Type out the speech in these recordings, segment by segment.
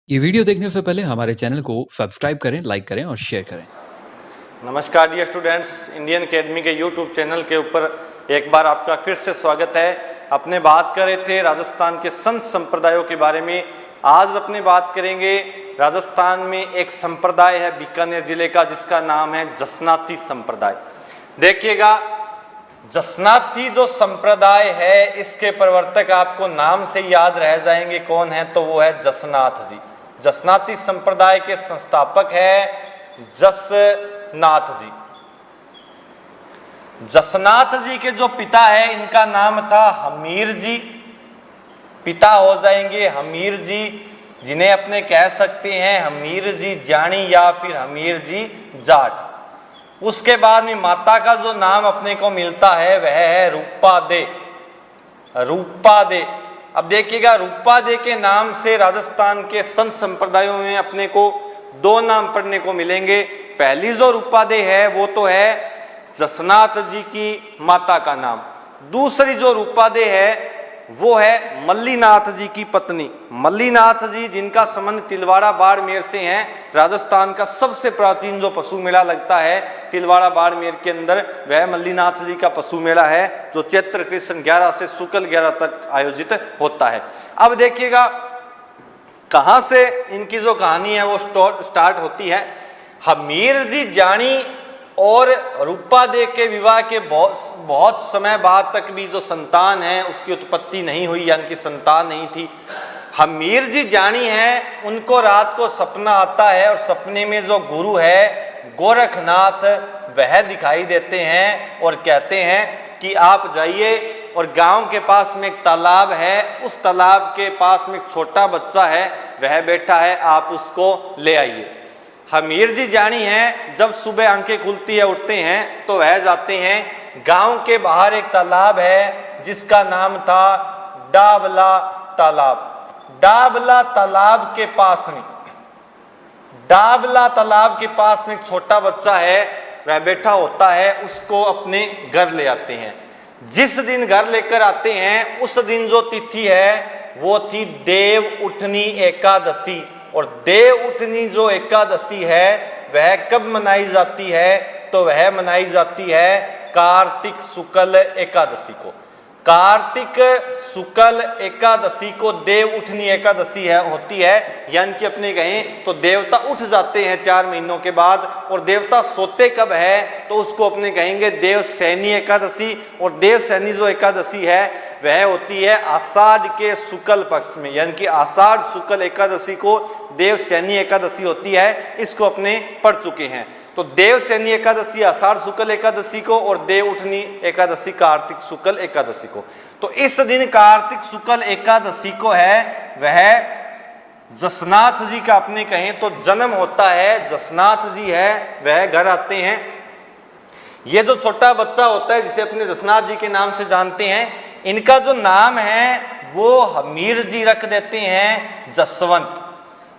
ये वीडियो देखने से पहले हमारे चैनल को सब्सक्राइब करें, लाइक करें और शेयर करें। नमस्कार डियर स्टूडेंट्स, इंडियन अकेडमी के यूट्यूब चैनल के ऊपर एक बार आपका फिर से स्वागत है। अपने बात कर रहे थे राजस्थान के संत संप्रदायों के बारे में। आज अपने बात करेंगे राजस्थान में एक संप्रदाय है बीकानेर जिले का, जिसका नाम है जसनाती संप्रदाय। देखिएगा, जसनाती जो संप्रदाय है इसके प्रवर्तक आपको नाम से याद रह जाएंगे कौन है, तो वो है जसनाथ जी। जसनाती संप्रदाय के संस्थापक है जसनाथ जी। जसनाथ जी के जो पिता है इनका नाम था हमीर जी। पिता हो जाएंगे हमीर जी, जिन्हें अपने कह सकते हैं हमीर जी जानी या फिर हमीर जी जाट। उसके बाद में माता का जो नाम अपने को मिलता है वह है रूपा दे। रूपा दे, अब देखिएगा, रूपा दे के नाम से राजस्थान के संत संप्रदायों में अपने को दो नाम पढ़ने को मिलेंगे। पहली जो रूपा दे है वो तो है जसनाथ जी की माता का नाम। दूसरी जो रूपा दे है वो है मल्लीनाथ जी की पत्नी। मल्लीनाथ जी जिनका संबंध तिलवाड़ा बाड़मेर से है। राजस्थान का सबसे प्राचीन जो पशु मेला लगता है तिलवाड़ा बाड़मेर के अंदर, वह मल्लीनाथ जी का पशु मेला है, जो चैत्र कृष्ण 11 से शुक्ल 11 तक आयोजित होता है। अब देखिएगा कहां से इनकी जो कहानी है वो स्टार्ट होती है। हमीर जी जानी और रूपा दे के विवाह के बहुत समय बाद तक भी जो संतान है उसकी उत्पत्ति नहीं हुई, यानी कि संतान नहीं थी। हमीर जी जानी है, उनको रात को सपना आता है और सपने में जो गुरु है गोरखनाथ वह दिखाई देते हैं और कहते हैं कि आप जाइए और गांव के पास में एक तालाब है, उस तालाब के पास में एक छोटा बच्चा है, वह बैठा है, आप उसको ले आइए। हमीर जी जानी है, जब सुबह आंखें खुलती है उठते हैं तो वह जाते हैं। गांव के बाहर एक तालाब है जिसका नाम था डाबला तालाब। डाबला तालाब के पास में, डाबला तालाब के पास में एक छोटा बच्चा है, वह बैठा होता है, उसको अपने घर ले आते हैं। जिस दिन घर लेकर आते हैं उस दिन जो तिथि है वो थी देव उठनी एकादशी। और देव उठनी जो एकादशी है वह कब मनाई जाती है, तो वह मनाई जाती है कार्तिक शुक्ल एकादशी को। कार्तिक शुक्ल एकादशी को देव उठनी एकादशी होती है, यानी कि अपने कहें तो देवता उठ जाते हैं 4 महीनों के बाद। और देवता सोते कब है तो उसको अपने कहेंगे देव सैनी एकादशी। और देव सैनी जो एकादशी है वह होती है आषाढ़ के शुक्ल पक्ष में, यानी कि आषाढ़ शुक्ल एकादशी को देव सैनी एकादशी होती है। इसको अपने पढ़ चुके हैं। तो देव सैनी एकादशी आषाढ़ शुक्ल एकादशी को और देव उठनी एकादशी कार्तिक शुक्ल एकादशी को। तो इस दिन कार्तिक शुक्ल एकादशी को है वह जसनाथ जी का अपने कहें तो जन्म होता है। जसनाथ जी है वह घर आते हैं। ये जो छोटा बच्चा होता है जिसे अपने जसनाथ जी के नाम से जानते हैं, इनका जो नाम है वो हमीर जी रख देते हैं जसवंत।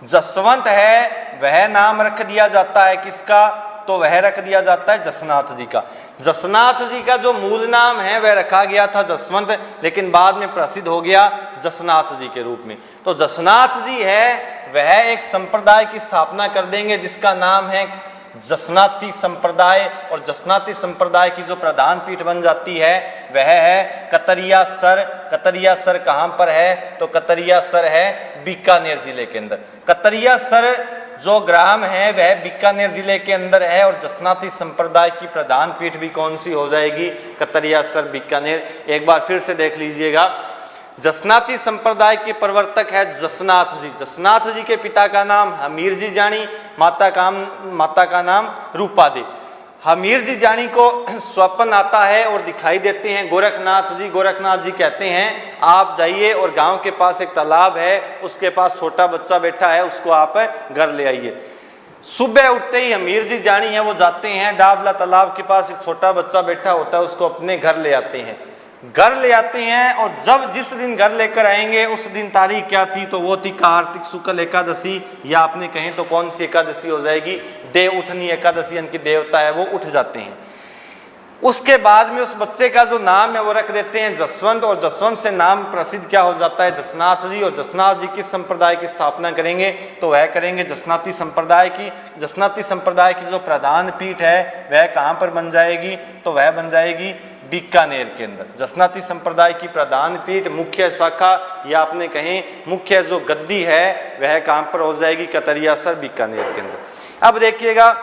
जसवंत है वह नाम रख दिया जाता है किसका, तो वह रख दिया जाता है जसनाथ जी का। जसनाथ जी का जो मूल नाम है वह रखा गया था जसवंत, लेकिन बाद में प्रसिद्ध हो गया जसनाथ जी के रूप में। तो जसनाथ जी है वह एक संप्रदाय की स्थापना कर देंगे जिसका नाम है जसनाती संप्रदाय। और जसनाती संप्रदाय की जो प्रधान पीठ बन जाती है वह है कतरिया सर। कतरिया सर कहाँ पर है, तो कतरिया सर है बीकानेर जिले के अंदर। कतरिया सर जो ग्राम है वह बीकानेर जिले के अंदर है। और जसनाती संप्रदाय की प्रधान पीठ भी कौन सी हो जाएगी, कतरिया सर बीकानेर। एक बार फिर से देख लीजिएगा, जसनाती संप्रदाय के प्रवर्तक है जसनाथ जी। जसनाथ जी के पिता का नाम हमीर जी जानी, माता का नाम रूपा दे। हमीर जी जानी को स्वप्न आता है और दिखाई देते हैं गोरखनाथ जी। गोरखनाथ जी कहते हैं आप जाइए और गांव के पास एक तालाब है, उसके पास छोटा बच्चा बैठा है, उसको आप घर ले आइए। सुबह उठते ही हमीर जी जानी है वो जाते हैं डाबला तालाब के पास, एक छोटा बच्चा बैठा होता है, उसको अपने घर ले आते हैं। घर ले आते हैं और जब जिस दिन घर लेकर आएंगे उस दिन तारीख क्या थी, तो वो थी कार्तिक शुक्ल एकादशी, या आपने कहें तो कौन सी एकादशी हो जाएगी, देव उठनी एकादशी, यानी कि देवता है वो उठ जाते हैं। उसके बाद में उस बच्चे का जो नाम है वो रख देते हैं जसवंत, और जसवंत से नाम प्रसिद्ध क्या हो जाता है, जसनाथ जी। और जसनाथ जी किस संप्रदाय की स्थापना करेंगे, तो वह करेंगे जसनाती संप्रदाय की। जसनाती संप्रदाय की जो प्रधान पीठ है वह कहाँ पर बन जाएगी, तो वह बन जाएगी बीकानेर के अंदर। जसनाती संप्रदाय की प्रधान पीठ, मुख्य शाखा या आपने कहें मुख्य जो गद्दी है वह कहाँ पर हो जाएगी, कतरियासर बीकानेर के अंदर। अब देखिएगा,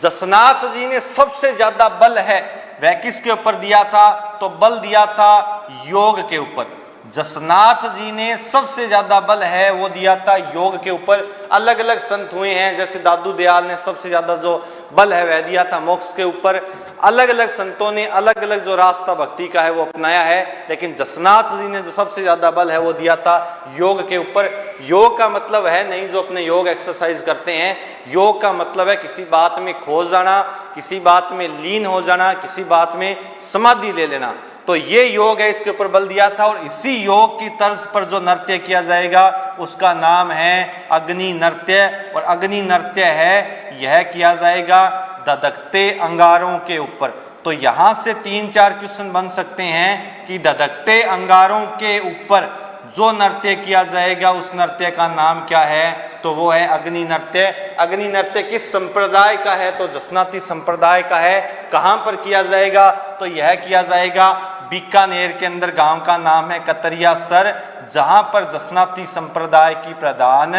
जसनाथ जी ने सबसे ज्यादा बल है वह किसके ऊपर दिया था, तो बल दिया था योग के ऊपर। जसनाथ जी ने सबसे ज्यादा बल है वो दिया था योग के ऊपर। अलग अलग संत हुए हैं, जैसे दादू दयाल ने सबसे ज्यादा जो बल है वह दिया था मोक्ष के ऊपर। अलग अलग संतों ने अलग अलग जो रास्ता भक्ति का है वो अपनाया है, लेकिन जसनाथ जी ने जो सबसे ज्यादा बल है वो दिया था योग के ऊपर। योग का मतलब है नहीं जो अपने योग एक्सरसाइज करते हैं, योग का मतलब है किसी बात में खो जाना, किसी बात में लीन हो जाना, किसी बात में समाधि ले लेना। तो ये योग है, इसके ऊपर बल दिया था। और इसी योग की तर्ज पर जो नृत्य किया जाएगा उसका नाम है अग्नि नृत्य। और अग्नि नृत्य है यह किया जाएगा धधकते अंगारों के ऊपर। तो यहां से 3-4 क्वेश्चन बन सकते हैं कि धधकते अंगारों के ऊपर जो नृत्य किया जाएगा उस नृत्य का नाम क्या है, तो वो है अग्नि नृत्य। अग्नि नृत्य किस संप्रदाय का है, तो जसनाती संप्रदाय का है। कहां पर किया जाएगा, तो यह किया जाएगा बीकानेर के अंदर। गांव का नाम है कतरियासर, जहां पर जसनाती संप्रदाय की प्रधान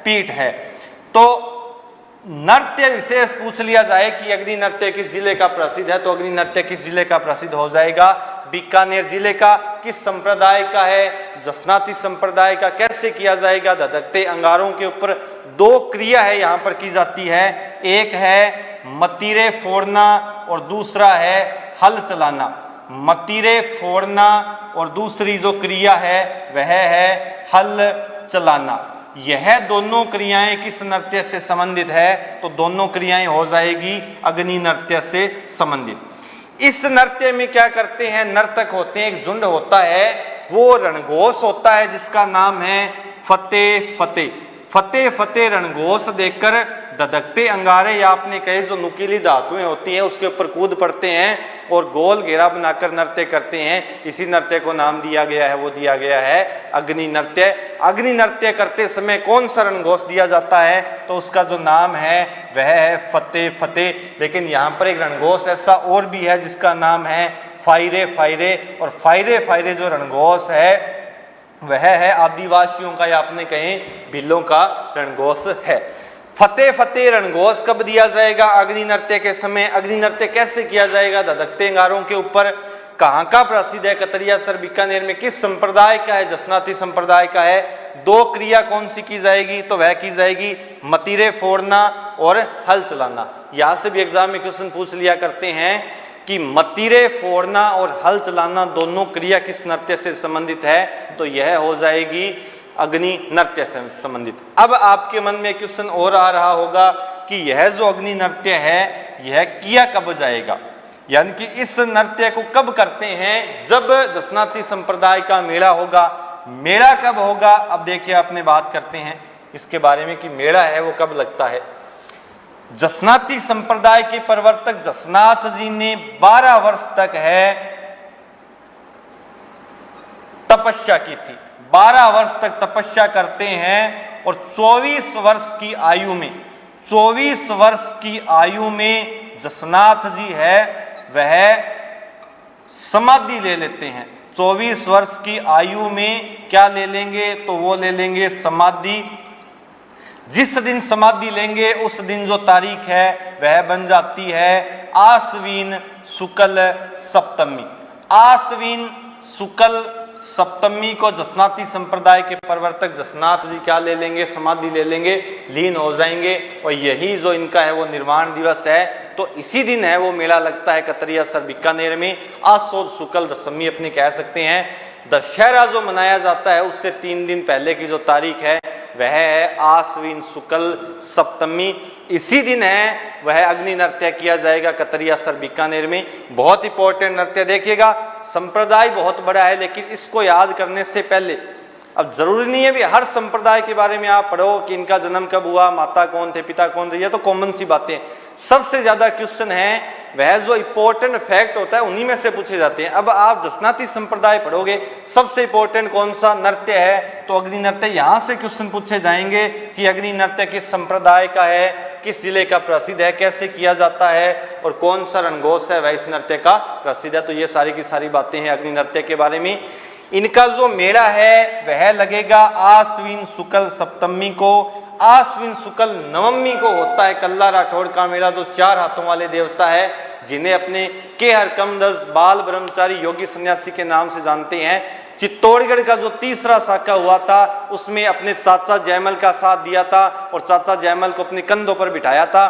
पीठ है। तो नृत्य विशेष पूछ लिया जाए कि अग्नि नृत्य किस जिले का प्रसिद्ध है, तो अग्नि नृत्य किस जिले का प्रसिद्ध हो जाएगा, बीकानेर जिले का। किस संप्रदाय का है, जसनाती संप्रदाय का। कैसे किया जाएगा, धधकते अंगारों के ऊपर। 2 क्रिया है यहां पर की जाती है, एक है मतीरे फोड़ना और दूसरा है हल चलाना। मतीरे फोड़ना और दूसरी जो क्रिया है वह है हल चलाना। यह दोनों क्रियाएं किस नृत्य से संबंधित है, तो दोनों क्रियाएं हो जाएगी अग्नि नृत्य से संबंधित। इस नृत्य में क्या करते हैं, नर्तक होते हैं, एक झुंड होता है, वो रणघोष होता है जिसका नाम है फतेह फतेह। फतेह फतेह रणघोष देकर धधकते अंगारे या आपने कहे जो नुकीली धातुएं होती हैं उसके ऊपर कूद पड़ते हैं और गोल घेरा बनाकर नृत्य करते हैं। इसी नृत्य को नाम दिया गया है, वो दिया गया है अग्नि नृत्य। अग्नि नृत्य करते समय कौन सा रणघोष दिया जाता है, तो उसका जो नाम है वह है फतेह फतेह। लेकिन यहाँ पर एक रणघोष ऐसा और भी है जिसका नाम है फायरे फायरे। और फायरे फायरे जो रणघोष है वह है आदिवासियों का या आपने कहें भीलों का रणघोष है। फतेह फतेह रणघोष कब दिया जाएगा, अग्नि नृत्य के समय। अग्नि नृत्य कैसे किया जाएगा, धधकते अंगारों के ऊपर। कहाँ का प्रसिद्ध है, कतरियासर बीकानेर में। किस संप्रदाय का है, जसनाती संप्रदाय का है। 2 क्रिया कौन सी की जाएगी, तो वह की जाएगी मतीरे फोड़ना और हल चलाना। यहां से भी एग्जाम में क्वेश्चन पूछ लिया करते हैं कि मतीरे फोड़ना और हल चलाना दोनों क्रिया किस नृत्य से संबंधित है, तो यह हो जाएगी अग्नि नृत्य से संबंधित। अब आपके मन में क्वेश्चन और आ रहा होगा कि यह जो अग्नि नृत्य है यह किया कब जाएगा, यानी कि इस नृत्य को कब करते हैं, जब जसनाती संप्रदाय का मेला होगा। मेला कब होगा, अब देखिए आपने बात करते हैं इसके बारे में कि मेला है वो कब लगता है। जसनाती संप्रदाय के प्रवर्तक जसनाथ जी ने 12 वर्ष तक है तपस्या की थी। 12 वर्ष तक तपस्या करते हैं और 24 वर्ष की आयु में, 24 वर्ष की आयु में जसनाथ जी है वह समाधि ले लेते हैं। 24 वर्ष की आयु में क्या ले लेंगे, तो वो ले लेंगे समाधि। जिस दिन समाधि लेंगे उस दिन जो तारीख है वह बन जाती है आश्विन शुक्ल सप्तमी। आश्विन शुक्ल सप्तमी को जसनाती संप्रदाय के प्रवर्तक जसनाथ जी क्या ले लेंगे, समाधि ले लेंगे, लीन हो जाएंगे। और यही जो इनका है वो निर्वाण दिवस है, तो इसी दिन है वो मेला लगता है कतरियासर बीकानेर में। आसोद शुक्ल दशमी अपने कह सकते हैं। दशहरा जो मनाया जाता है उससे 3 दिन पहले की जो तारीख है वह है आश्विन शुक्ल सप्तमी। इसी दिन है वह अग्नि नृत्य किया जाएगा कतरियासर बीकानेर में। बहुत इंपॉर्टेंट नृत्य। देखिएगा संप्रदाय बहुत बड़ा है, लेकिन इसको याद करने से पहले अब जरूरी नहीं है भी हर संप्रदाय के बारे में आप पढ़ो कि इनका जन्म कब हुआ, माता कौन थे, पिता कौन थे, ये तो कॉमन सी बातें। सबसे ज्यादा क्वेश्चन है वह जो इंपॉर्टेंट फैक्ट होता है उन्हीं में से पूछे जाते हैं। अब आप दशनाती संप्रदाय पढ़ोगे, सबसे इंपॉर्टेंट कौन सा नृत्य है, तो अग्नि नृत्य। यहां से क्वेश्चन पूछे जाएंगे कि अग्नि नृत्य किस संप्रदाय का है, किस जिले का प्रसिद्ध है, कैसे किया जाता है और कौन सा रंगोत्सव है वह इस नृत्य का प्रसिद्ध है। तो ये सारी की सारी बातें हैं अग्नि नृत्य के बारे में। इनका जो मेला है वह लगेगा आश्विन शुक्ल सप्तमी को, आश्विन शुक्ल नवमी को होता है कल्ला राठौड़ का मेला, जो 4 हाथों वाले देवता है जिन्हें अपने के हरकमदस बाल ब्रह्मचारी योगी सन्यासी के नाम से जानते हैं। चित्तौड़गढ़ का जो तीसरा साका हुआ था उसमें अपने चाचा जयमल का साथ दिया था और चाचा जयमल को अपने कंधों पर बिठाया था।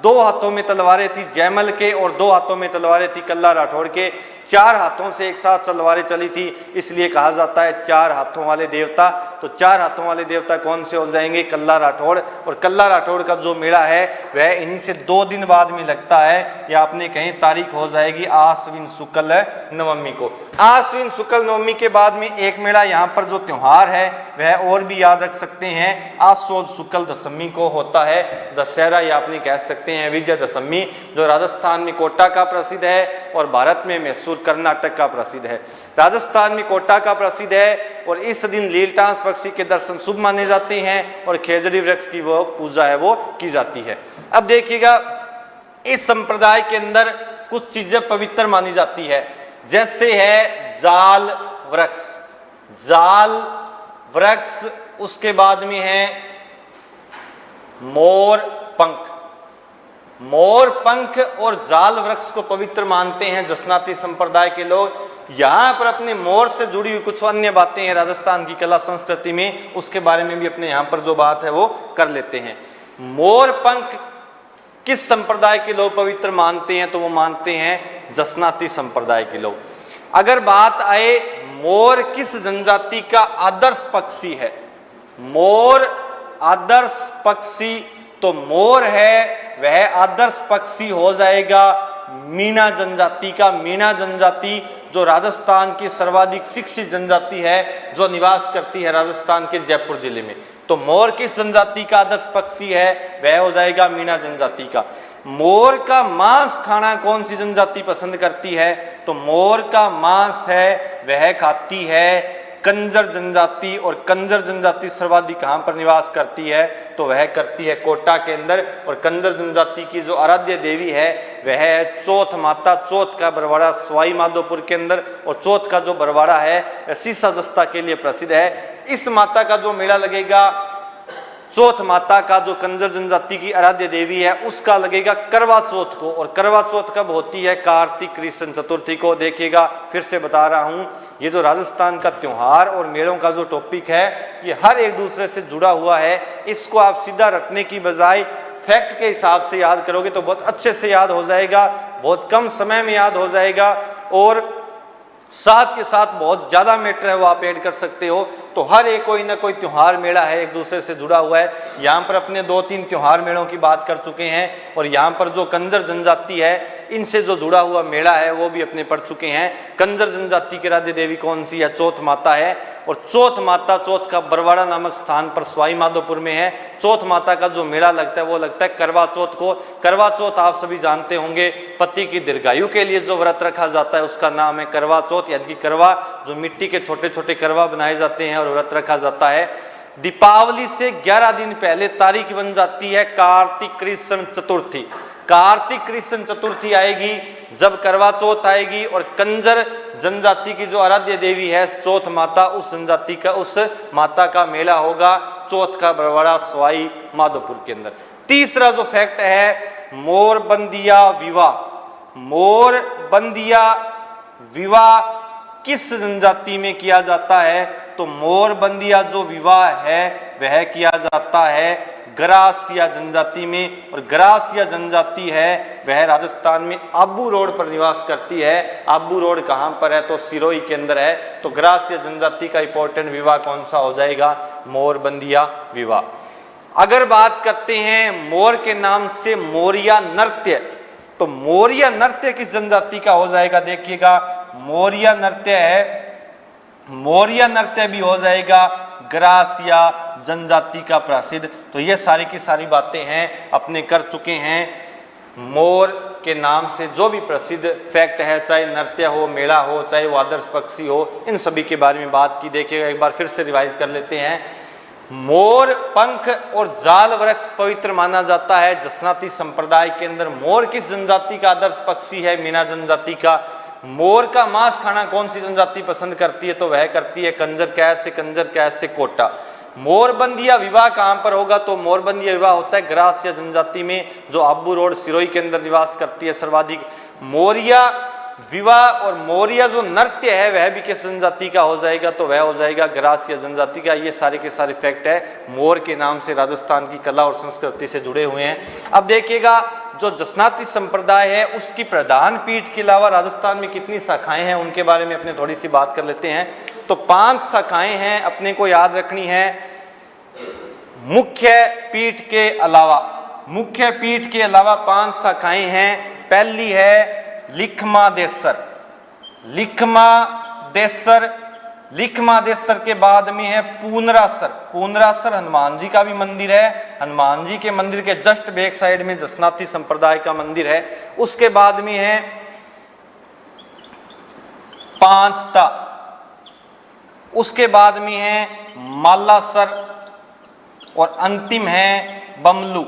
2 हाथों में तलवारें थी जयमल के और 2 हाथों में तलवारें थी कल्ला राठौड़ के। 4 हाथों से एक साथ तलवारें चली थी, इसलिए कहा जाता है 4 हाथों वाले देवता। तो 4 हाथों वाले देवता कौन से हो जाएंगे, कल्ला राठौड़। और कल्ला राठौड़ का जो मेला है वह इन्हीं से 2 दिन बाद में लगता है, या आपने कहीं तारीख हो जाएगी आश्विन शुक्ल नवमी को। आश्विन शुक्ल नवमी के बाद में एक मेला यहाँ पर जो त्योहार है वह और भी याद रख सकते हैं, आश्वोद शुक्ल दशमी को होता है दशहरा, या आपने कह सकते हैं विजयदशमी, जो राजस्थान में कोटा का प्रसिद्ध है और भारत में मैसूर कर्नाटक का प्रसिद्ध है। राजस्थान में कोटा का प्रसिद्ध है और इस दिन लीलटांस पक्षी के दर्शन शुभ माने जाते हैं और खेजड़ी वृक्ष की वो पूजा है वो की जाती है। अब देखिएगा इस संप्रदाय के अंदर कुछ चीजें पवित्र मानी जाती है, जैसे है जाल वृक्ष, जाल वृक्ष, उसके बाद में है मोर पंख। मोर पंख और जाल वृक्ष को पवित्र मानते हैं दशनाती संप्रदाय के लोग। यहाँ पर अपने मोर से जुड़ी हुई कुछ अन्य बातें हैं राजस्थान की कला संस्कृति में, उसके बारे में भी अपने यहाँ पर जो बात है वो कर लेते हैं। मोर पंख किस संप्रदाय के लोग पवित्र मानते हैं, तो वो मानते हैं दशनाती संप्रदाय के लोग। अगर बात आए मोर किस जनजाति का आदर्श पक्षी है, मोर आदर्श पक्षी, तो मोर है वह आदर्श पक्षी हो जाएगा मीणा जनजाति का। मीणा जनजाति जो राजस्थान की सर्वाधिक शिक्षित जनजाति है, जो निवास करती है राजस्थान के जयपुर जिले में। तो मोर किस जनजाति का आदर्श पक्षी है, वह हो जाएगा मीणा जनजाति का। मोर का मांस खाना कौन सी जनजाति पसंद करती है, तो मोर का मांस है वह खाती है कंजर जनजाति, और कंजर जनजाति सर्वाधिक कहां पर निवास करती है, तो वह करती है कोटा के अंदर। और कंजर जनजाति की जो आराध्य देवी है वह है चौथ माता। चौथ का बरवाड़ा सवाई माधोपुर के अंदर, और चौथ का जो बरवाड़ा है वह सीसा जस्ता के लिए प्रसिद्ध है। इस माता का जो मेला लगेगा, चौथ माता का जो कंजर जनजाति की आराध्य देवी है उसका लगेगा करवा चौथ को। और करवा चौथ कब होती है, कार्तिक कृष्ण चतुर्थी को। देखिएगा फिर से बता रहा हूं, ये जो राजस्थान का त्योहार और मेलों का जो टॉपिक है ये हर एक दूसरे से जुड़ा हुआ है। इसको आप सीधा रटने की बजाय फैक्ट के हिसाब से याद करोगे तो बहुत अच्छे से याद हो जाएगा, बहुत कम समय में याद हो जाएगा, और साथ के साथ बहुत ज्यादा मैटर है वो आप ऐड कर सकते हो। तो हर एक कोई ना कोई त्योहार मेला है एक दूसरे से जुड़ा हुआ है। यहाँ पर अपने 2-3 त्योहार मेलों की बात कर चुके हैं, और यहाँ पर जो कंजर जनजाति है इनसे जो जुड़ा हुआ मेला है वो भी अपने पढ़ चुके हैं। कंजर जनजाति की आराध्य देवी कौन सी है, चौथ माता है। और चौथ माता, चौथ का बरवाड़ा नामक स्थान पर सवाई माधोपुर में है। चौथ माता का जो मेला लगता है वो लगता है करवा चौथ को। करवा चौथ आप सभी जानते होंगे, पति की दीर्घायु के लिए जो व्रत रखा जाता है उसका नाम है करवा चौथ, यानी कि करवा जो मिट्टी के छोटे छोटे करवा बनाए जाते हैं और व्रत रखा जाता है। दीपावली से 11 दिन पहले तारीख बन जाती है कार्तिक कृष्ण चतुर्थी। कार्तिक कृष्ण चतुर्थी आएगी जब करवा चौथ आएगी, और कंजर जनजाति की जो आराध्य देवी है चौथ माता, उस जनजाति का उस माता का मेला होगा चौथ का बरवाड़ा सवाई माधोपुर के अंदर। तीसरा जो फैक्ट है मोरबंदिया विवाह। मोरबंदिया विवाह किस जनजाति में किया जाता है, तो मोरबंदिया जो विवाह है वह किया जाता है गरासिया जनजाति में। और गरासिया जनजाति है वह राजस्थान में आबू रोड पर निवास करती है। आबू रोड कहां पर है, तो सिरोही के अंदर है। तो गरासिया जनजाति का इंपॉर्टेंट विवाह कौन सा हो जाएगा, मोरबंदिया विवाह। अगर बात करते हैं मोर के नाम से मोरिया नृत्य, तो मोरिया नृत्य किस जनजाति का हो जाएगा, देखिएगा मोरिया नृत्य है, मोरिया नृत्य भी हो जाएगा ग्रासिया जनजाति का प्रसिद्ध। तो ये सारी की सारी बातें हैं अपने कर चुके हैं। मोर के नाम से जो भी प्रसिद्ध फैक्ट है, चाहे नृत्य हो, मेला हो, चाहे वो आदर्श पक्षी हो, इन सभी के बारे में बात की। देखिएगा एक बार फिर से रिवाइज कर लेते हैं। मोर पंख और जाल वृक्ष पवित्र माना जाता है। जसनाती संप्रदाय के अंदर मोर किस जनजाति का आदर्श पक्षी है? मीना जनजाति का। मोर का मांस खाना कौन सी जनजाति पसंद करती है? तो वह करती है कंजर कैस से कोटा। मोरबंदिया विवाह कहां पर होगा? तो मोरबंदिया विवाह होता है ग्रासिया जनजाति में, जो आबू रोड सिरोही के अंदर निवास करती है सर्वाधिक। मोरिया विवाह और मोरिया जो नृत्य है वह भी किस जनजाति का हो जाएगा? तो वह हो जाएगा ग्रासिया जनजाति का। ये सारे के सारे फैक्ट है मोर के नाम से राजस्थान की कला और संस्कृति से जुड़े हुए हैं। अब देखिएगा जो जसनाती संप्रदाय है उसकी प्रधान पीठ के अलावा राजस्थान में कितनी शाखाएं हैं उनके बारे में अपने थोड़ी सी बात कर लेते हैं। तो 5 शाखाएं हैं, अपने को याद रखनी है। मुख्य पीठ के अलावा 5 शाखाएं हैं। पहली है लिखमादेसर। लिखमादेसर के बाद में है पूनरासर हनुमान जी का भी मंदिर है। हनुमान जी के मंदिर के जस्ट बैक साइड में जसनाती संप्रदाय का मंदिर है। उसके बाद में है पांचटा, उसके बाद में है मालासर और अंतिम है बमलू।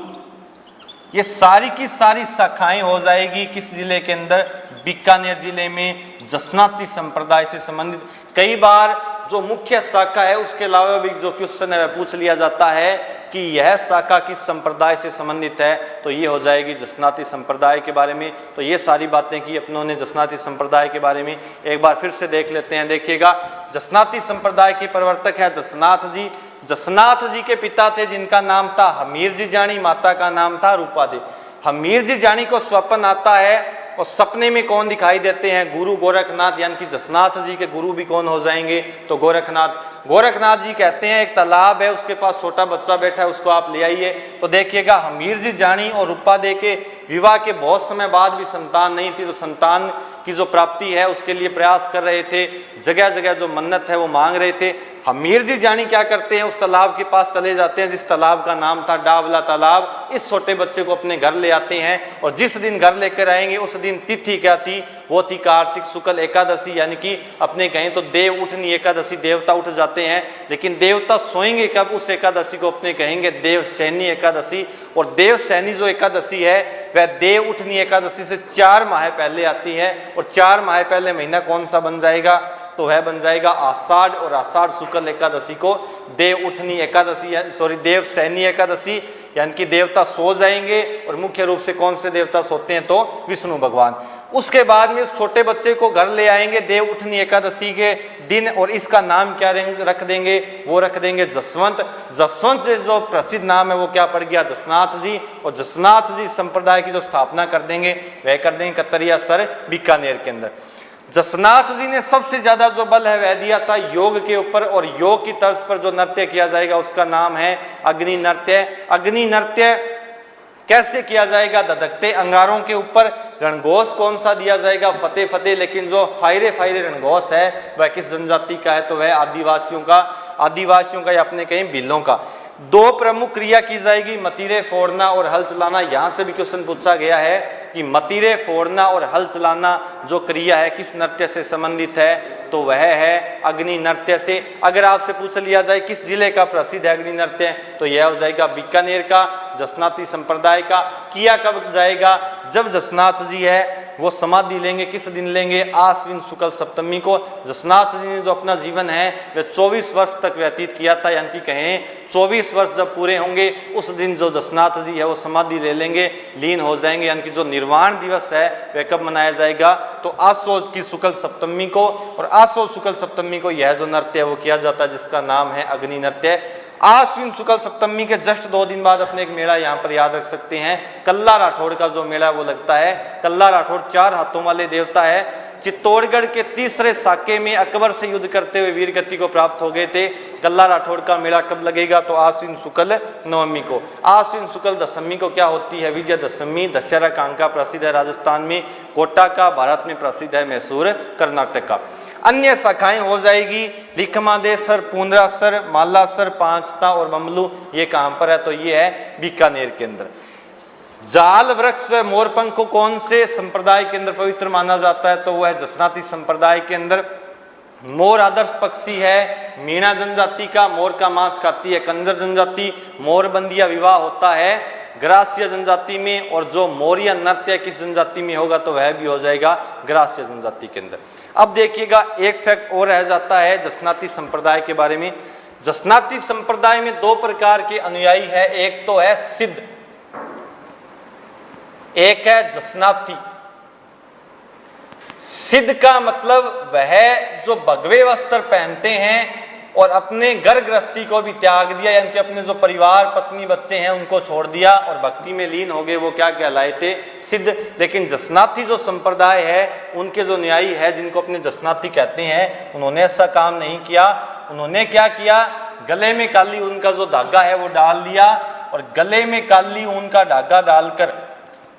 ये सारी की सारी शाखाएं हो जाएगी किस जिले के अंदर? बीकानेर जिले में जसनाती संप्रदाय से संबंधित। कई बार जो मुख्य शाखा है उसके अलावा भी जो क्वेश्चन है वह पूछ लिया जाता है कि यह शाखा किस संप्रदाय से संबंधित है, तो ये हो जाएगी जसनाती संप्रदाय के बारे में। तो ये सारी बातें की अपनों ने जसनाती संप्रदाय के बारे में। एक बार फिर से देख लेते हैं। देखिएगा जसनाती संप्रदाय के प्रवर्तक है जसनाथ जी। जसनाथ जी के पिता थे जिनका नाम था हमीर जी जानी, माता का नाम था रूपादेव। हमीर जी जानी को स्वप्न आता है और सपने में कौन दिखाई देते हैं? गुरु गोरखनाथ, यानी कि जसनाथ जी के गुरु भी कौन हो जाएंगे? तो गोरखनाथ जी कहते हैं एक तालाब है, उसके पास छोटा बच्चा बैठा है, उसको आप ले आइए। तो देखिएगा हमीर जी जानी और रूपादेव के विवाह के बहुत समय बाद भी संतान नहीं थी, तो संतान की जो प्राप्ति है उसके लिए प्रयास कर रहे थे, जगह जगह जो मन्नत है वो मांग रहे थे। हमीर जी जानी क्या करते हैं? उस तालाब के पास चले जाते हैं जिस तालाब का नाम था डावला तालाब। इस छोटे बच्चे को अपने घर ले आते हैं और जिस दिन घर लेकर आएंगे उस दिन तिथि क्या थी? वो थी कार्तिक शुक्ल एकादशी, यानी कि अपने कहें तो देव उठनी एकादशी। देवता उठ जाते हैं, लेकिन देवता सोएंगे कब? उस एकादशी को अपने कहेंगे देव सैनी एकादशी। और देव सैनी जो एकादशी है वह देव उठनी एकादशी से 4 माह पहले आती है। और 4 माह पहले महीना कौन सा बन जाएगा? तो वह बन जाएगा आषाढ़। और आषाढ़ शुक्ल एकादशी को देव उठनी एकादशी देव सैनी एकादशी, यानी कि देवता सो जाएंगे। और मुख्य रूप से कौन से देवता सोते हैं? तो विष्णु भगवान। उसके बाद में इस छोटे बच्चे को घर ले आएंगे देव उठनी एकादशी के दिन, और इसका नाम क्या रख देंगे? वो रख देंगे जसवंत। जसवंत से जो प्रसिद्ध नाम है वो क्या पड़ गया? जसनाथ जी। और जसनाथ जी संप्रदाय की जो स्थापना कर देंगे वह कर देंगे कतरिया सर बीकानेर के अंदर। जसनाथ जी ने सबसे ज्यादा जो बल है वह दिया था योग के ऊपर, और योग की तर्ज पर जो नृत्य किया जाएगा उसका नाम है अग्नि नृत्य। अग्नि नृत्य कैसे किया जाएगा? धधकते अंगारों के ऊपर। रणघोष कौन सा दिया जाएगा? फतेह फतेह। लेकिन जो फायरे रणघोष है वह किस जनजाति का है? तो वह आदिवासियों का या अपने कहीं भीलों का। 2 प्रमुख क्रिया की जाएगी, मतीरे फोड़ना और हल चलाना। यहां से भी क्वेश्चन पूछा गया है कि मतीरे फोड़ना और हल चलाना जो क्रिया है किस नृत्य से संबंधित है? तो वह है अग्नि नृत्य से। अगर आपसे पूछ लिया जाए किस जिले का प्रसिद्ध है अग्नि नृत्य, तो यह हो जाएगा बीकानेर का, जसनाती संप्रदाय का। किया कब जाएगा? जब जसनाथ जी है वो समाधि लेंगे। किस दिन लेंगे? आश्विन शुक्ल सप्तमी को। जसनाथ जी ने जो अपना जीवन है वह 24 वर्ष तक व्यतीत किया था, यानी कि कहें 24 वर्ष जब पूरे होंगे उस दिन जो जसनाथ जी है वो समाधि ले लेंगे, लीन हो जाएंगे। यानी कि जो निर्वाण दिवस है वह कब मनाया जाएगा? तो आसो की शुक्ल सप्तमी को। और आसो शुक्ल सप्तमी को यह जो नृत्य है वो किया जाता है जिसका नाम है अग्नि नृत्य। आश्विन शुक्ल सप्तमी के जस्ट 2 दिन बाद अपने एक मेला यहाँ पर याद रख सकते हैं, कल्ला राठौड़ का जो मेला वो लगता है। कल्ला राठौड़ 4 हाथों वाले देवता है। चित्तौड़गढ़ के 3रे साके में अकबर से युद्ध करते हुए वीर गति को प्राप्त हो गए थे। कल्ला राठौड़ का मेला कब लगेगा? तो आश्विन शुक्ल नवमी को। आश्विन शुक्ल दशमी को क्या होती है? विजय दशमी। दशहरा कांका प्रसिद्ध है राजस्थान में, कोटा का भारत में प्रसिद्ध है मैसूर कर्नाटक का। अन्य शाखाएं हो जाएगी लिखमादेसर, पुंडरासर, मालासर, पांचता और बमलू। ये कहां पर है? तो ये है बीकानेर के अंदर। जाल वृक्ष व मोरपंख को कौन से संप्रदाय के अंदर पवित्र माना जाता है? तो वह है जसनाती संप्रदाय के अंदर। मोर आदर्श पक्षी है मीणा जनजाति का, मोर का मांस खाती है कंजर जनजाति। मोरबंदिया विवाह होता है ग्रास्य जनजाति में, और जो मोरिया नृत्य किस जनजाति में होगा? तो वह भी हो जाएगा ग्रास्य जनजाति के अंदर। अब देखिएगा एक फैक्ट और रह जाता है जसनाती संप्रदाय के बारे में। जसनाती संप्रदाय में दो प्रकार के अनुयायी है, एक तो है सिद्ध, एक है जसनाती। सिद्ध का मतलब वह जो भगवे वस्त्र पहनते हैं और अपने घर गृहस्थी को भी त्याग दिया, यानी कि अपने जो परिवार पत्नी बच्चे हैं उनको छोड़ दिया और भक्ति में लीन हो गए, वो क्या कहलाए थे? सिद्ध। लेकिन जसनाती जो संप्रदाय है उनके जो न्यायी है जिनको अपने जसनाती कहते हैं, उन्होंने ऐसा काम नहीं किया। उन्होंने क्या किया? गले में काली ऊन का जो धागा है वो डाल दिया, और गले में काली ऊन का धागा डालकर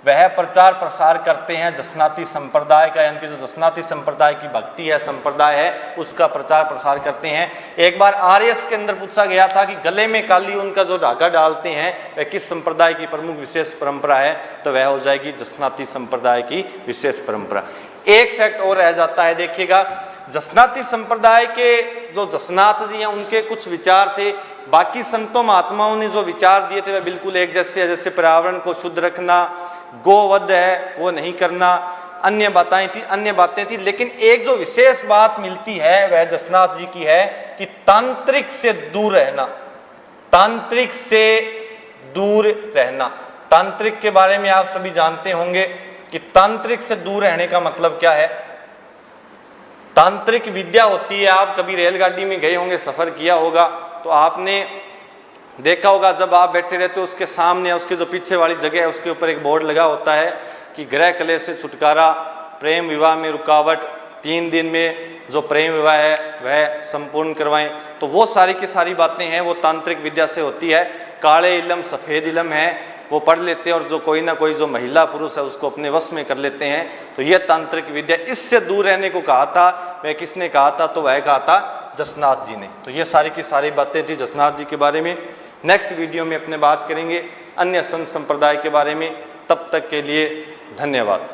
वह प्रचार प्रसार करते हैं जसनाती संप्रदाय का, यानी कि जो जसनाती संप्रदाय की भक्ति है, संप्रदाय है, उसका प्रचार प्रसार करते हैं। एक बार आरएस के अंदर पूछा गया था कि गले में काली ऊन का जो धागा डालते हैं वह किस संप्रदाय की प्रमुख विशेष परंपरा है? तो वह हो जाएगी जसनाती संप्रदाय की विशेष परंपरा। एक फैक्ट और रह जाता है, देखिएगा जसनाती संप्रदाय के जो जसनाथ जी हैं उनके कुछ विचार थे, बाकी संतों महात्माओं ने जो विचार दिए थे वह बिल्कुल एक जैसे है। जैसे पर्यावरण को शुद्ध रखना, गोवध है वो नहीं करना, अन्य बातें थी। लेकिन एक जो विशेष बात मिलती है वह जसनाथ जी की है कि तांत्रिक से दूर रहना। तांत्रिक से दूर रहना, तांत्रिक के बारे में आप सभी जानते होंगे कि तांत्रिक से दूर रहने का मतलब क्या है। तांत्रिक विद्या होती है, आप कभी रेलगाड़ी में गए होंगे, सफर किया होगा, तो आपने देखा होगा जब आप बैठे रहते हो उसके सामने, उसके जो पीछे वाली जगह है उसके ऊपर एक बोर्ड लगा होता है कि ग्रह कलेश से छुटकारा, प्रेम विवाह में रुकावट, 3 दिन में जो प्रेम विवाह है वह संपूर्ण करवाएं। तो वो सारी की सारी बातें हैं वो तांत्रिक विद्या से होती है। काले इलम सफ़ेद इलम है वो पढ़ लेते हैं, और जो कोई ना कोई जो महिला पुरुष है उसको अपने वश में कर लेते हैं। तो यह तांत्रिक विद्या, इससे दूर रहने को कहा था। वह किसने कहा था? तो वह कहा था जसनाथ जी ने। तो ये सारी की सारी बातें थी जसनाथ जी के बारे में। नेक्स्ट वीडियो में अपने बात करेंगे अन्य संत संप्रदाय के बारे में। तब तक के लिए धन्यवाद।